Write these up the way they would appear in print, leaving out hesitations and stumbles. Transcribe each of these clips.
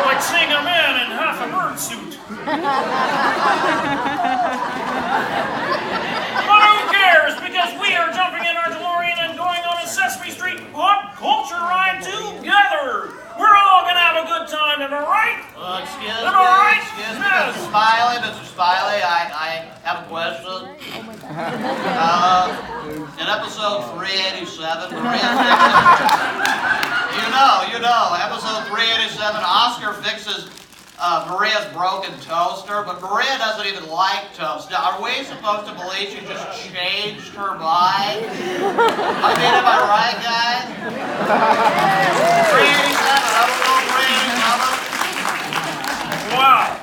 Like seeing a man in half a bird suit. But who cares? Because we are jumping in our DeLorean and going on a Sesame Street pop culture ride together. We're all gonna have a good time, am I right? Excuse Am I right? me, Yes. Mr. Smiley, I have a question. In episode 387, episode 387, Oscar fixes Maria's broken toaster, but Maria doesn't even like toast. Now, are we supposed to believe she just changed her mind? I mean, am I right, guys? 387, episode 387. Wow.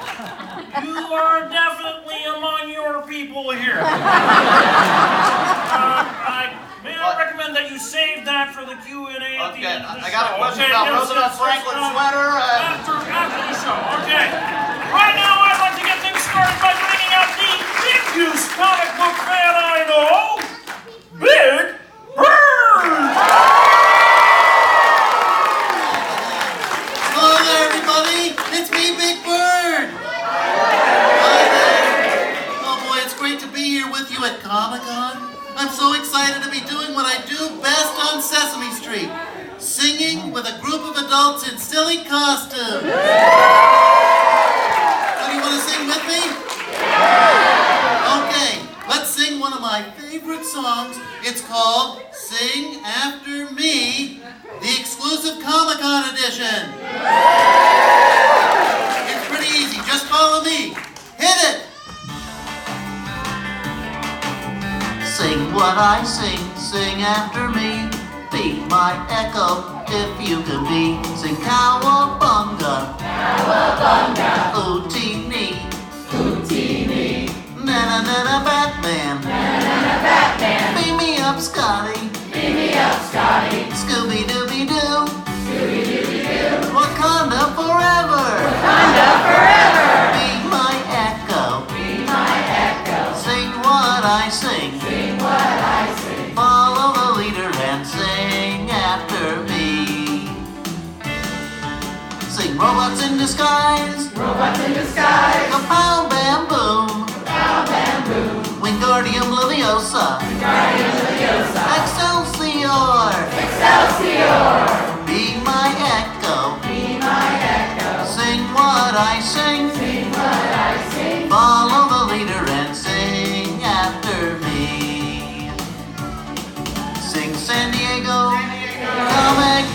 You are definitely among your people here. May I recommend that you save that for the Q&A at the end of the show? I got a question about Roosevelt Franklin's sweater. After the show, okay. Right now, I'd like to get things started by bringing out the biggest comic book fan I know, Big Bird! Hello there, everybody. It's me, Big Bird. Oh boy, it's great to be here with you at Comic-Con. I'm so excited to be doing what I do best on Sesame Street, singing with a group of adults in silly costumes. So do you want to sing with me? Okay, let's sing one of my favorite songs. It's called Sing After Me, the exclusive Comic-Con edition. It's pretty easy, just follow me. Hit it! Sing what I sing, sing after me. Be my echo if you can be. Sing cowabunga, cowabunga. Ootini, ootini. Nana nana Batman, nana nana Batman. Beam me up, Scotty, beam me up, Scotty. Scooby Dooby Doo, Scooby Dooby Doo. Wakanda forever, Wakanda forever. Be my echo, be my echo. Sing what I sing. Follow the leader and sing after me. Sing robots in disguise. Robots in disguise. Kapow bam boom. Kapow bam boom. Wingardium Leviosa. Wingardium Leviosa. Excelsior. Excelsior. Be my echo. Be my echo. Sing what I sing. Sing what I sing. Follow the leader and sing after me. Sing San Diego, Comic